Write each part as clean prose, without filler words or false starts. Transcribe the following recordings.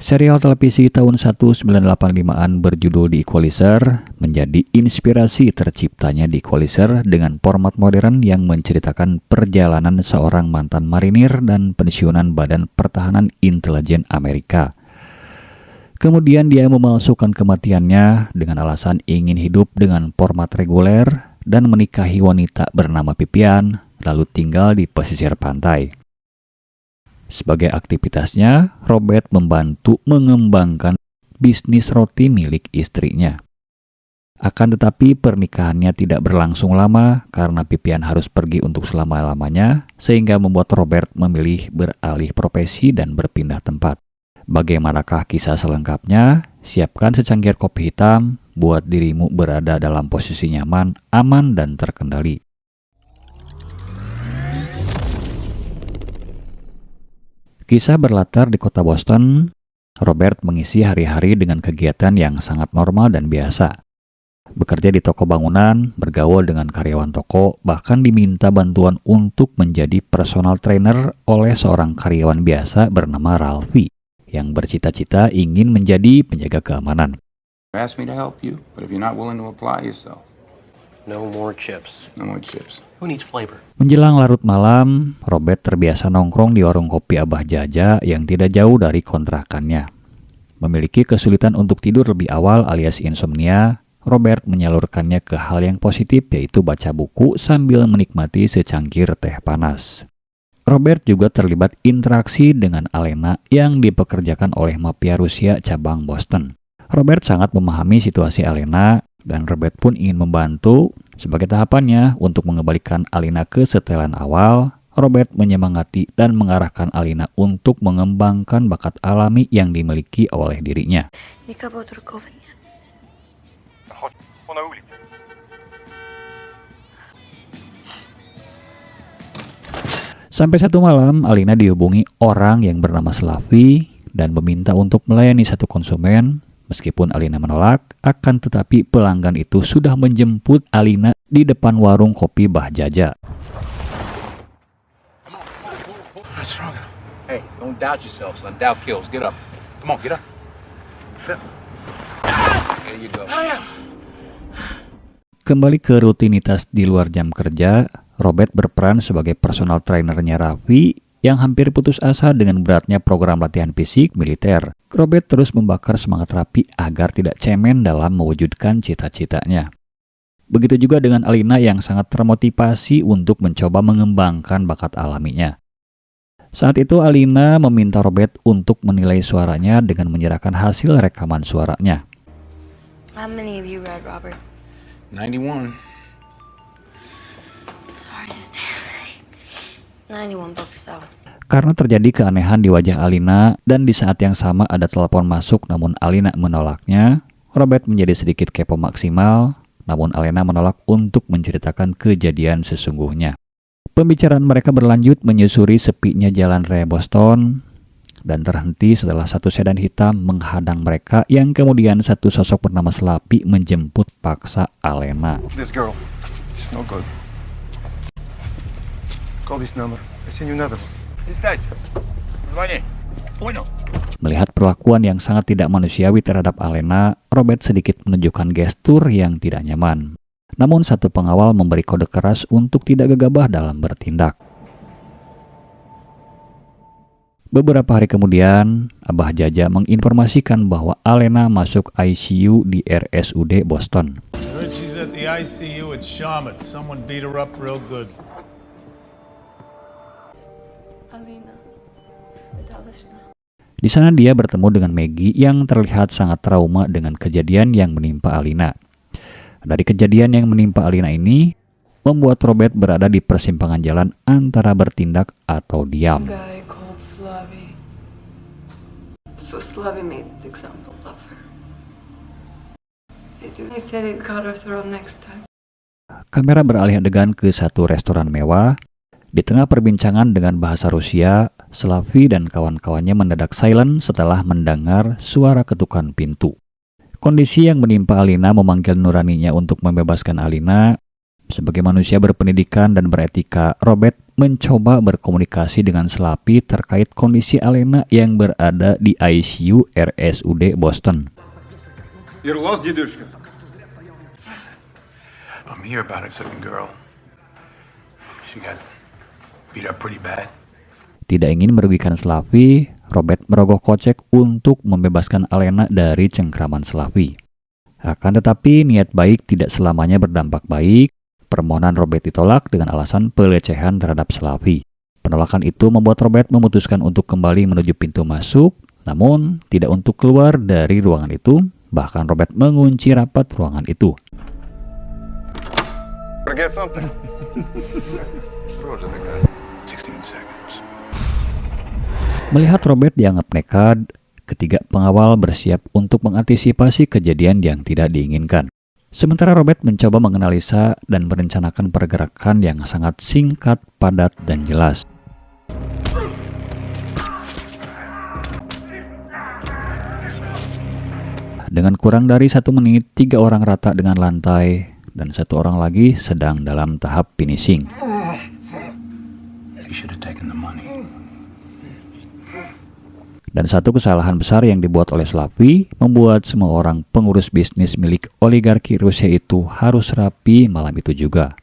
Serial televisi tahun 1985-an berjudul The Equalizer menjadi inspirasi terciptanya The Equalizer dengan format modern yang menceritakan perjalanan seorang mantan marinir dan pensiunan Badan Pertahanan Intelijen Amerika. Kemudian dia memalsukan kematiannya dengan alasan ingin hidup dengan format reguler dan menikahi wanita bernama Vivian, lalu tinggal di pesisir pantai. Sebagai aktivitasnya, Robert membantu mengembangkan bisnis roti milik istrinya. Akan tetapi pernikahannya tidak berlangsung lama karena Vivian harus pergi untuk selama-lamanya, sehingga membuat Robert memilih beralih profesi dan berpindah tempat. Bagaimanakah kisah selengkapnya? Siapkan secangkir kopi hitam buat dirimu berada dalam posisi nyaman, aman, dan terkendali. Kisah berlatar di kota Boston. Robert mengisi hari-hari dengan kegiatan yang sangat normal dan biasa. Bekerja di toko bangunan, bergaul dengan karyawan toko, bahkan diminta bantuan untuk menjadi personal trainer oleh seorang karyawan biasa bernama Ralphie yang bercita-cita ingin menjadi penjaga keamanan. Ask me to help you, but if you're not willing to apply yourself, no more chips. No more chips. Who needs flavor? Menjelang larut malam, Robert terbiasa nongkrong di warung kopi Abah Jaja yang tidak jauh dari kontrakannya. Memiliki kesulitan untuk tidur lebih awal alias insomnia, Robert menyalurkannya ke hal yang positif, yaitu baca buku sambil menikmati secangkir teh panas. Robert juga terlibat interaksi dengan Alena yang dipekerjakan oleh mafia Rusia cabang Boston. Robert sangat memahami situasi Alena, dan Robert pun ingin membantu. Sebagai tahapannya untuk mengembalikan Alena ke setelan awal, Robert menyemangati dan mengarahkan Alena untuk mengembangkan bakat alami yang dimiliki oleh dirinya. Sampai satu malam, Alena dihubungi orang yang bernama Slavi dan meminta untuk melayani satu konsumen. Meskipun Alena menolak, akan tetapi pelanggan itu sudah menjemput Alena di depan warung kopi Bah Jaja. Hey, don't doubt yourself, son. Doubt kills. Get up. Come on, get up. There you go. Kembali ke rutinitas di luar jam kerja, Robert berperan sebagai personal trainernya Raffi yang hampir putus asa dengan beratnya program latihan fisik militer. Robert terus membakar semangat Raffi agar tidak cemen dalam mewujudkan cita-citanya. Begitu juga dengan Alena yang sangat termotivasi untuk mencoba mengembangkan bakat alaminya. Saat itu Alena meminta Robert untuk menilai suaranya dengan menyerahkan hasil rekaman suaranya. How many of you read, Robert? 91. Sorry, it's 91 books though. Karena terjadi keanehan di wajah Alena dan di saat yang sama ada telepon masuk namun Alena menolaknya, Robert menjadi sedikit kepo maksimal, namun Alena menolak untuk menceritakan kejadian sesungguhnya. Pembicaraan mereka berlanjut menyusuri sepinya jalan raya Boston dan terhenti setelah satu sedan hitam menghadang mereka yang kemudian satu sosok bernama Slapi menjemput paksa Alena. This girl, she's no good. Call this number. I send you another one. Melihat perlakuan yang sangat tidak manusiawi terhadap Alena, Robert sedikit menunjukkan gestur yang tidak nyaman. Namun satu pengawal memberi kode keras untuk tidak gegabah dalam bertindak. Beberapa hari kemudian, Abah Jaja menginformasikan bahwa Alena masuk ICU di RSUD Boston. She's at the ICU at Charlotte. Someone beat her up real good. Di sana dia bertemu dengan Maggie yang terlihat sangat trauma dengan kejadian yang menimpa Alena. Dari kejadian yang menimpa Alena ini, membuat Robert berada di persimpangan jalan antara bertindak atau diam. So Slavi made an example of her. He said he'd cut her throat next time. Kamera beralih adegan ke satu restoran mewah. Di tengah perbincangan dengan bahasa Rusia, Slavi dan kawan-kawannya mendadak silent setelah mendengar suara ketukan pintu. Kondisi yang menimpa Alena memanggil nuraninya untuk membebaskan Alena. Sebagai manusia berpendidikan dan beretika, Robert mencoba berkomunikasi dengan Slappy terkait kondisi Alena yang berada di ICU RSUD Boston. I'm here about a certain girl. She got beat up pretty bad. Tidak ingin merugikan Slappy, Robert merogoh kocek untuk membebaskan Alena dari cengkraman Slappy. Akan tetapi niat baik tidak selamanya berdampak baik. Permohonan Robert ditolak dengan alasan pelecehan terhadap Slappy. Penolakan itu membuat Robert memutuskan untuk kembali menuju pintu masuk, namun tidak untuk keluar dari ruangan itu. Bahkan Robert mengunci rapat ruangan itu. Forget something? 16 seconds. Melihat Robert dianggap nekat, ketiga pengawal bersiap untuk mengantisipasi kejadian yang tidak diinginkan. Sementara Robert mencoba menganalisa dan merencanakan pergerakan yang sangat singkat, padat, dan jelas. Dengan kurang dari 1 menit, 3 orang rata dengan lantai, dan 1 orang lagi sedang dalam tahap finishing. You should have taken the money. Dan satu kesalahan besar yang dibuat oleh Slappy membuat semua orang pengurus bisnis milik oligarki Rusia itu harus rapi malam itu juga.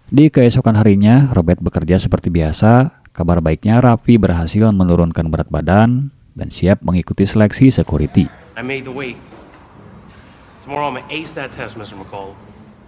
Di keesokan harinya, Robert bekerja seperti biasa. Kabar baiknya, Rafi berhasil menurunkan berat badan dan siap mengikuti seleksi security. I made the weight. Tomorrow I'm gonna ace that test, Mr. McCall.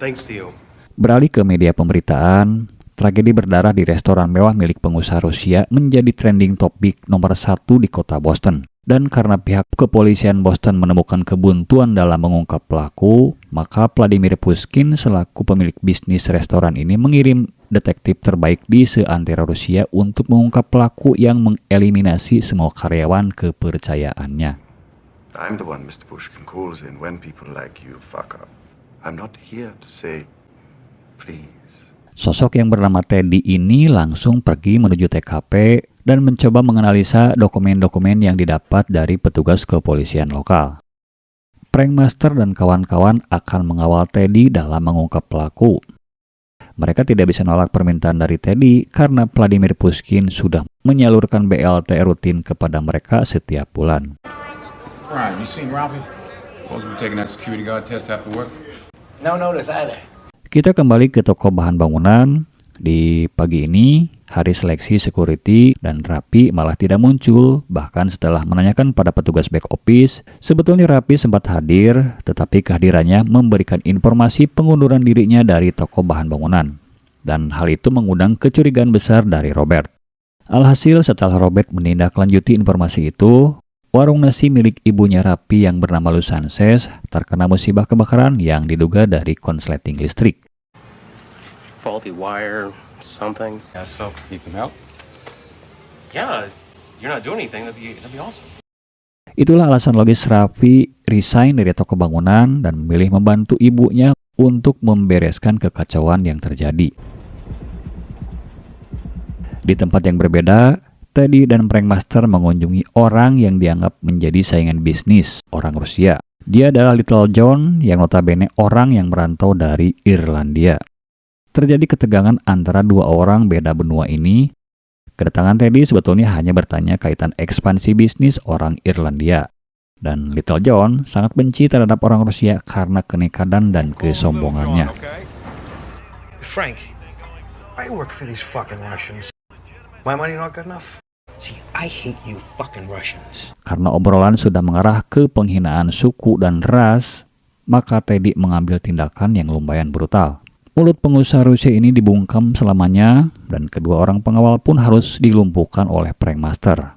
Thanks to you. Beralih ke media pemberitaan, tragedi berdarah di restoran mewah milik pengusaha Rusia menjadi trending topik nomor 1 di kota Boston. Dan karena pihak kepolisian Boston menemukan kebuntuan dalam mengungkap pelaku, maka Vladimir Pushkin selaku pemilik bisnis restoran ini mengirim detektif terbaik di seantero Rusia untuk mengungkap pelaku yang mengeliminasi semua karyawan kepercayaannya. I'm the one Mr. Pushkin calls in when people like you fuck up. I'm not here to say, please. Sosok yang bernama Teddy ini langsung pergi menuju TKP dan mencoba menganalisa dokumen-dokumen yang didapat dari petugas kepolisian lokal. Prankmaster dan kawan-kawan akan mengawal Teddy dalam mengungkap pelaku. Mereka tidak bisa nolak permintaan dari Teddy karena Vladimir Pushkin sudah menyalurkan BLT rutin kepada mereka setiap bulan. Ryan, you seen Ralphie? Supposed to be taking that security guard test after work? No notice either. Kita kembali ke toko bahan bangunan. Di pagi ini, hari seleksi security dan Rapi malah tidak muncul. Bahkan setelah menanyakan pada petugas back office, sebetulnya Rapi sempat hadir, tetapi kehadirannya memberikan informasi pengunduran dirinya dari toko bahan bangunan. Dan hal itu mengundang kecurigaan besar dari Robert. Alhasil setelah Robert menindaklanjuti informasi itu, warung nasi milik ibunya Rapi yang bernama Luz Sanchez terkena musibah kebakaran yang diduga dari konsleting listrik. Faulty wire, something. Yeah, so, need some help? Yeah, you're not doing anything. That'd be awesome. Itulah alasan logis Rafi resign dari toko bangunan dan memilih membantu ibunya untuk membereskan kekacauan yang terjadi. Di tempat yang berbeda, Teddy dan Prankmaster mengunjungi orang yang dianggap menjadi saingan bisnis orang Rusia. Dia adalah Little John yang notabene orang yang merantau dari Irlandia. Terjadi ketegangan antara dua orang beda benua ini. Kedatangan Teddy sebetulnya hanya bertanya kaitan ekspansi bisnis orang Irlandia. Dan Little John sangat benci terhadap orang Rusia karena kenekadan dan kesombongannya. Frank, I work for these fucking Russians. My money not good enough? See, I hate you fucking Russians. Karena obrolan sudah mengarah ke penghinaan suku dan ras, maka Teddy mengambil tindakan yang lumayan brutal. Mulut pengusaha Rusia ini dibungkam selamanya, dan kedua orang pengawal pun harus dilumpuhkan oleh Prankmaster.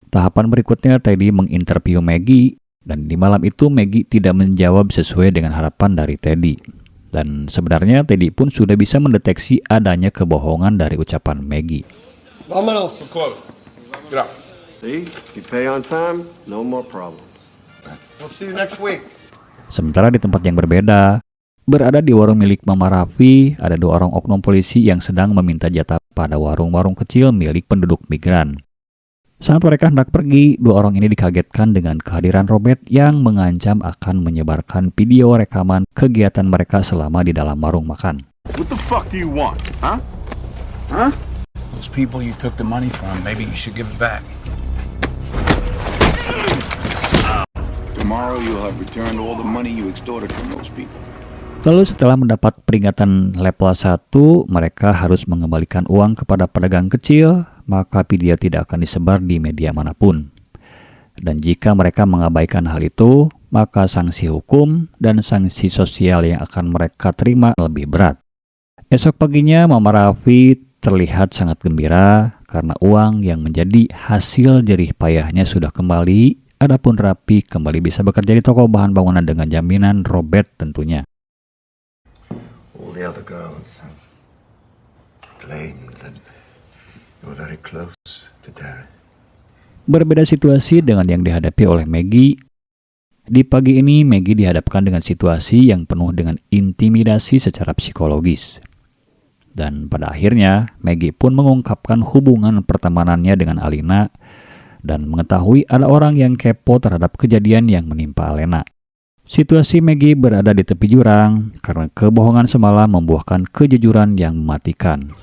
Tahapan berikutnya, Teddy menginterview Maggie, dan di malam itu Maggie tidak menjawab sesuai dengan harapan dari Teddy. Dan sebenarnya Teddy pun sudah bisa mendeteksi adanya kebohongan dari ucapan Maggie. Vámonos. Close. Get up. See, you pay on time, no more problems. We'll see you next week. Sementara di tempat yang berbeda, berada di warung milik Mama Rafi, ada dua orang oknum polisi yang sedang meminta jatah pada warung-warung kecil milik penduduk migran. Saat mereka hendak pergi, dua orang ini dikagetkan dengan kehadiran Robert yang mengancam akan menyebarkan video rekaman kegiatan mereka selama di dalam warung makan. What the fuck do you want, huh? Huh? Those people you took the money from, maybe you should give it back. Tomorrow you'll have returned all the money you extorted from those people. Lalu setelah mendapat peringatan level 1, mereka harus mengembalikan uang kepada pedagang kecil, maka video tidak akan disebar di media manapun. Dan jika mereka mengabaikan hal itu, maka sanksi hukum dan sanksi sosial yang akan mereka terima lebih berat. Esok paginya, Mama Raffi terlihat sangat gembira karena uang yang menjadi hasil jerih payahnya sudah kembali. Adapun Raffi kembali bisa bekerja di toko bahan bangunan dengan jaminan Robert tentunya. All the other girls have claimed that you were very close to Derek. Berbeda situasi dengan yang dihadapi oleh Maggie. Di pagi ini, Maggie dihadapkan dengan situasi yang penuh dengan intimidasi secara psikologis. Dan pada akhirnya, Maggie pun mengungkapkan hubungan pertemanannya dengan Alina dan mengetahui ada orang yang kepo terhadap kejadian yang menimpa Alena. Situasi Maggie berada di tepi jurang karena kebohongan semalam membuahkan kejujuran yang mematikan.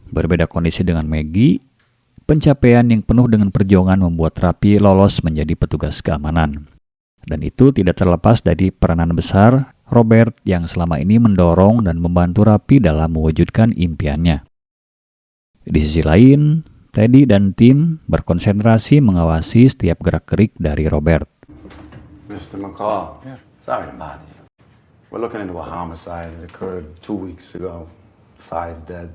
Berbeda kondisi dengan Maggie, pencapaian yang penuh dengan perjuangan membuat Raffi lolos menjadi petugas keamanan. Dan itu tidak terlepas dari peranan besar Robert yang selama ini mendorong dan membantu Raffi dalam mewujudkan impiannya. Di sisi lain, Teddy dan tim berkonsentrasi mengawasi setiap gerak-gerik dari Robert. Mr. McCall, sorry to bother you. We're looking into a homicide that occurred 2 weeks ago. 5 dead.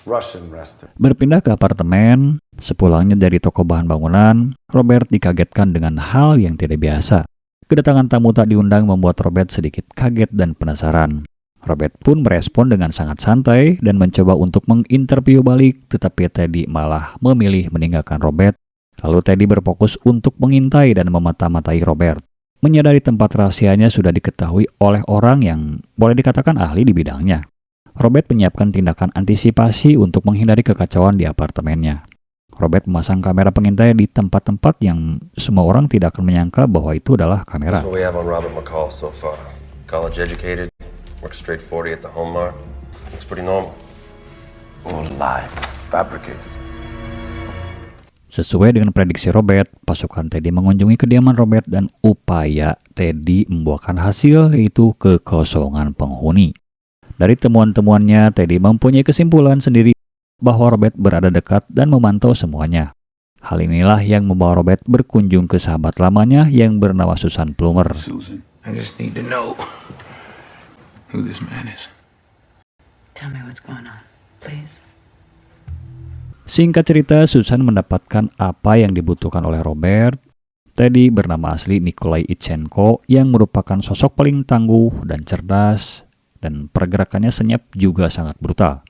Russian restaurant. Berpindah ke apartemen, sepulangnya dari toko bahan bangunan, Robert dikagetkan dengan hal yang tidak biasa. Kedatangan tamu tak diundang membuat Robert sedikit kaget dan penasaran. Robert pun merespon dengan sangat santai dan mencoba untuk menginterview balik, tetapi Teddy malah memilih meninggalkan Robert. Lalu Teddy berfokus untuk mengintai dan memata-matai Robert. Menyadari tempat rahasianya sudah diketahui oleh orang yang boleh dikatakan ahli di bidangnya. Robert menyiapkan tindakan antisipasi untuk menghindari kekacauan di apartemennya. Robert memasang kamera pengintai di tempat-tempat yang semua orang tidak akan menyangka bahwa itu adalah kamera. That's what we have on Robert McCall so far. College educated, works straight 40 at the home mart. Looks pretty normal. All lies, fabricated. Sesuai dengan prediksi Robert, pasukan Teddy mengunjungi kediaman Robert dan upaya Teddy membuahkan hasil, yaitu kekosongan penghuni. Dari temuan-temuannya, Teddy mempunyai kesimpulan sendiri bahwa Robert berada dekat dan memantau semuanya. Hal inilah yang membawa Robert berkunjung ke sahabat lamanya yang bernama Susan Plummer. Susan, I just need to know who this man is. Tell me what's going on, please. Singkat cerita, Susan mendapatkan apa yang dibutuhkan oleh Robert. Teddy bernama asli Nikolai Itchenko yang merupakan sosok paling tangguh dan cerdas, dan pergerakannya senyap juga sangat brutal.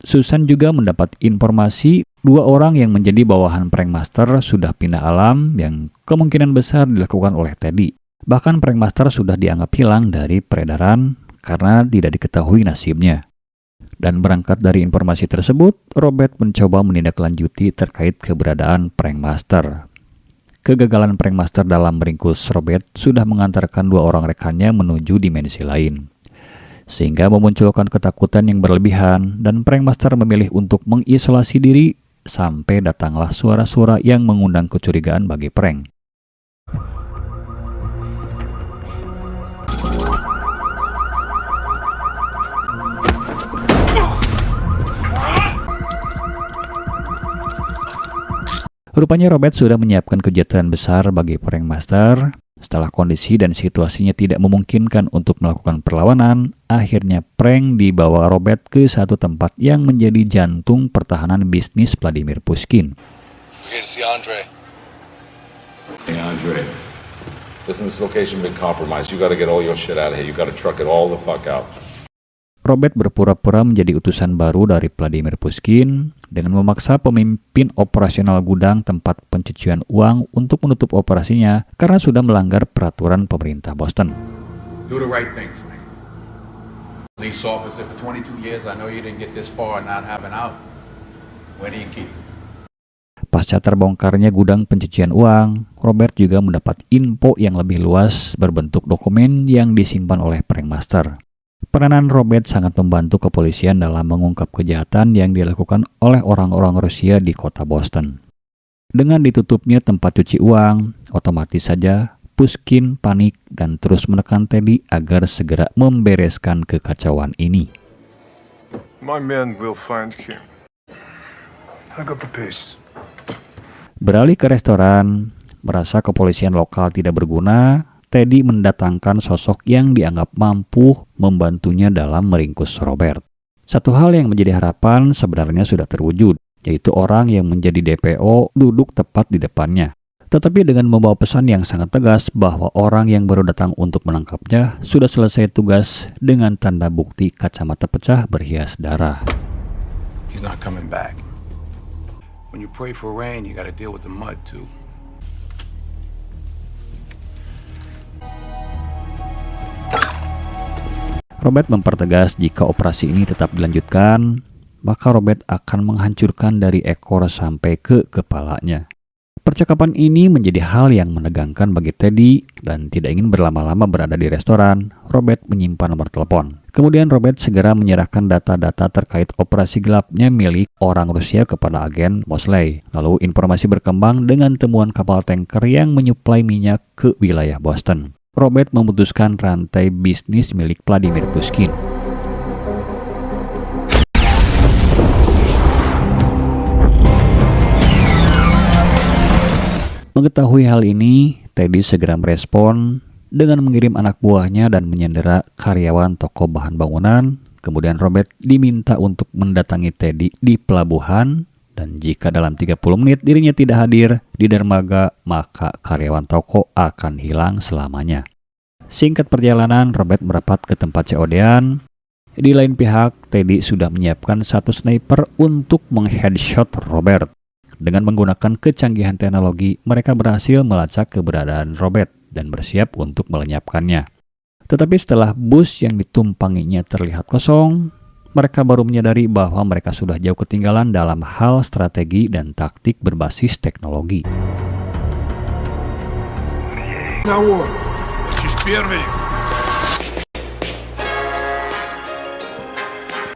Susan juga mendapat informasi 2 orang yang menjadi bawahan prankmaster sudah pindah alam yang kemungkinan besar dilakukan oleh Teddy. Bahkan prankmaster sudah dianggap hilang dari peredaran karena tidak diketahui nasibnya. Dan berangkat dari informasi tersebut, Robert mencoba menindaklanjuti terkait keberadaan prankmaster. Kegagalan prankmaster dalam meringkus Robert sudah mengantarkan 2 orang rekannya menuju dimensi lain, sehingga memunculkan ketakutan yang berlebihan dan prankmaster memilih untuk mengisolasi diri sampai datanglah suara-suara yang mengundang kecurigaan bagi prank. Rupanya Robert sudah menyiapkan kejutan besar bagi prankmaster. Setelah kondisi dan situasinya tidak memungkinkan untuk melakukan perlawanan, akhirnya prank dibawa Robert ke satu tempat yang menjadi jantung pertahanan bisnis Vladimir Pushkin. We're here to see Andre. Hey, Andre. Listen, this location been compromised. You gotta get all your shit out of here. You gotta truck it all the fuck out. Robert berpura-pura menjadi utusan baru dari Vladimir Pushkin dengan memaksa pemimpin operasional gudang tempat pencucian uang untuk menutup operasinya karena sudah melanggar peraturan pemerintah Boston. Do the right thing, Frank. Police officer for 22 years. I know you didn't get this far and not have an out. Where do you keep it? Pasca terbongkarnya gudang pencucian uang, Robert juga mendapat info yang lebih luas berbentuk dokumen yang disimpan oleh prankmaster. Peranan Robert sangat membantu kepolisian dalam mengungkap kejahatan yang dilakukan oleh orang-orang Rusia di kota Boston. Dengan ditutupnya tempat cuci uang, otomatis saja Pushkin panik dan terus menekan Teddy agar segera membereskan kekacauan ini. My men will find him. I got the pace. Beralih ke restoran, merasa kepolisian lokal tidak berguna, Teddy mendatangkan sosok yang dianggap mampu membantunya dalam meringkus Robert. Satu hal yang menjadi harapan sebenarnya sudah terwujud, yaitu orang yang menjadi DPO duduk tepat di depannya. Tetapi dengan membawa pesan yang sangat tegas bahwa orang yang baru datang untuk menangkapnya sudah selesai tugas dengan tanda bukti kacamata pecah berhias darah. He's not coming back. When you pray for rain, you gotta deal with the mud too. Robert mempertegas jika operasi ini tetap dilanjutkan, maka Robert akan menghancurkan dari ekor sampai ke kepalanya. Percakapan ini menjadi hal yang menegangkan bagi Teddy dan tidak ingin berlama-lama berada di restoran. Robert menyimpan nomor telepon. Kemudian Robert segera menyerahkan data-data terkait operasi gelapnya milik orang Rusia kepada agen Mosley. Lalu informasi berkembang dengan temuan kapal tanker yang menyuplai minyak ke wilayah Boston. Robert memutuskan rantai bisnis milik Vladimir Pushkin. Mengetahui hal ini, Teddy segera merespon dengan mengirim anak buahnya dan menyandera karyawan toko bahan bangunan. Kemudian Robert diminta untuk mendatangi Teddy di pelabuhan, dan jika dalam 30 menit dirinya tidak hadir di dermaga, maka karyawan toko akan hilang selamanya. Singkat perjalanan, Robert merapat ke tempat COD-an. Di lain pihak, Teddy sudah menyiapkan satu sniper untuk mengheadshot Robert. Dengan menggunakan kecanggihan teknologi, mereka berhasil melacak keberadaan Robert dan bersiap untuk melenyapkannya. Tetapi setelah bus yang ditumpanginya terlihat kosong, mereka baru menyadari bahwa mereka sudah jauh ketinggalan dalam hal strategi dan taktik berbasis teknologi.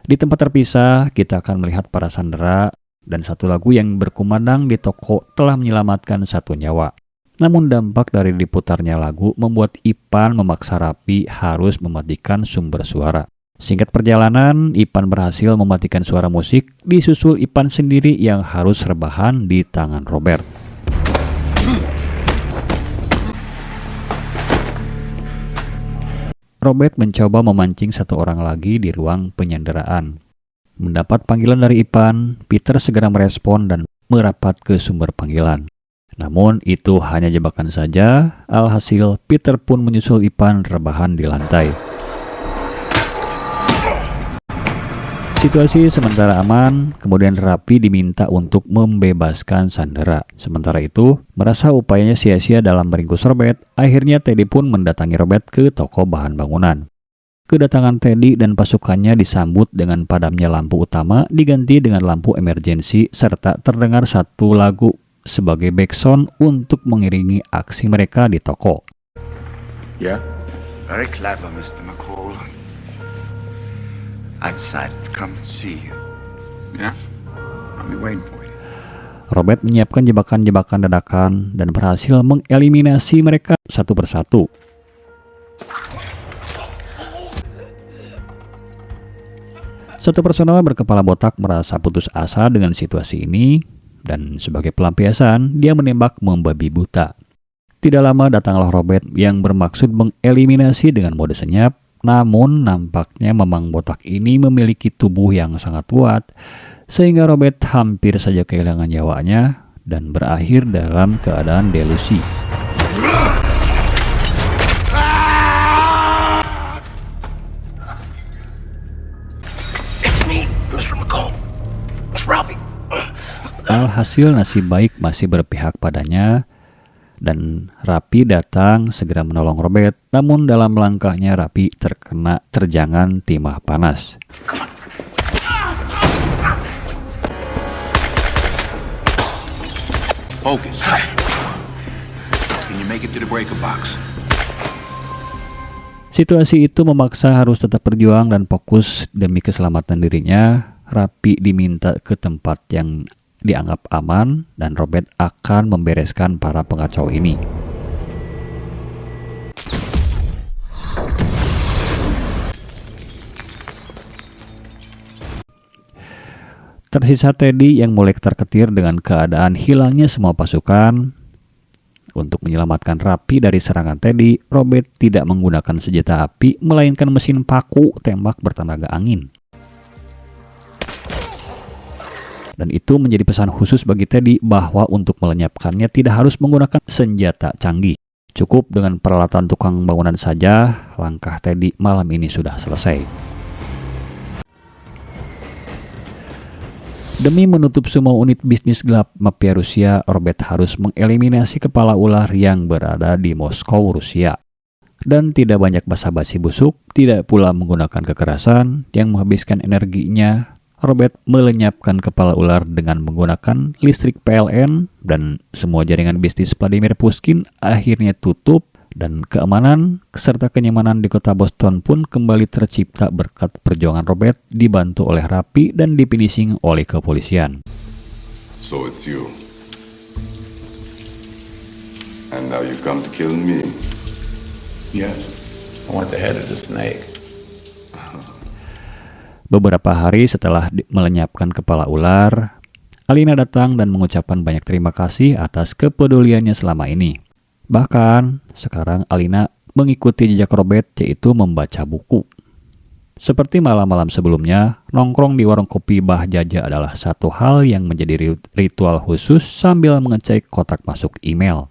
Di tempat terpisah, kita akan melihat para sandera dan satu lagu yang berkumandang di toko telah menyelamatkan satu nyawa. Namun dampak dari diputarnya lagu membuat Ipan memaksa Rapi harus mematikan sumber suara. Singkat perjalanan, Ipan berhasil mematikan suara musik, disusul Ipan sendiri yang harus rebahan di tangan Robert. Robert mencoba memancing satu orang lagi di ruang penyanderaan. Mendapat panggilan dari Ipan, Peter segera merespon dan merapat ke sumber panggilan. Namun itu hanya jebakan saja, alhasil Peter pun menyusul Ipan rebahan di lantai. Situasi sementara aman, kemudian Rapi diminta untuk membebaskan sandera. Sementara itu, merasa upayanya sia-sia dalam meringkus Robert, akhirnya Teddy pun mendatangi Robert ke toko bahan bangunan. Kedatangan Teddy dan pasukannya disambut dengan padamnya lampu utama diganti dengan lampu emergensi serta terdengar satu lagu sebagai backsound untuk mengiringi aksi mereka di toko. Yeah? Very clever, Mr. McCall. I decided to come and see you. Yeah? I'll be waiting for you. Robert menyiapkan jebakan-jebakan dadakan dan berhasil mengeliminasi mereka satu persatu. Satu personel berkepala botak merasa putus asa dengan situasi ini, dan sebagai pelampiasan, dia menembak membabi buta. Tidak lama datanglah Robert yang bermaksud mengeliminasi dengan mode senyap, namun nampaknya memang botak ini memiliki tubuh yang sangat kuat, sehingga Robert hampir saja kehilangan nyawanya dan berakhir dalam keadaan delusi. Alhasil nasib baik masih berpihak padanya Dan Rapi datang segera menolong Robert, namun dalam langkahnya Rapi terkena terjangan timah panas. Focus. Can you make it to the breaker box? Situasi itu memaksa harus tetap berjuang dan fokus demi keselamatan dirinya. Rapi diminta ke tempat yang dianggap aman dan Robert akan membereskan para pengacau ini. Tersisa Teddy yang mulai ketar-ketir dengan keadaan hilangnya semua pasukan. Untuk menyelamatkan Rapi dari serangan Teddy, Robert tidak menggunakan senjata api, melainkan mesin paku tembak bertenaga angin. Dan itu menjadi pesan khusus bagi Teddy bahwa untuk melenyapkannya tidak harus menggunakan senjata canggih. Cukup dengan peralatan tukang bangunan saja, langkah Teddy malam ini sudah selesai. Demi menutup semua unit bisnis gelap mafia Rusia, Robert harus mengeliminasi kepala ular yang berada di Moskow, Rusia. Dan tidak banyak basa-basi busuk, tidak pula menggunakan kekerasan yang menghabiskan energinya. Robert melenyapkan kepala ular dengan menggunakan listrik PLN dan semua jaringan bisnis Vladimir Pushkin akhirnya tutup dan keamanan serta kenyamanan di kota Boston pun kembali tercipta berkat perjuangan Robert dibantu oleh Rapi dan dipinishing oleh kepolisian. So it's you. And now you come to kill me. Yes. I want the head of the snake. Beberapa hari setelah melenyapkan kepala ular, Alina datang dan mengucapkan banyak terima kasih atas kepeduliannya selama ini. Bahkan, sekarang Alina mengikuti jejak Robert, yaitu membaca buku. Seperti malam-malam sebelumnya, nongkrong di warung kopi Bah Jaja adalah satu hal yang menjadi ritual khusus sambil mengecek kotak masuk email.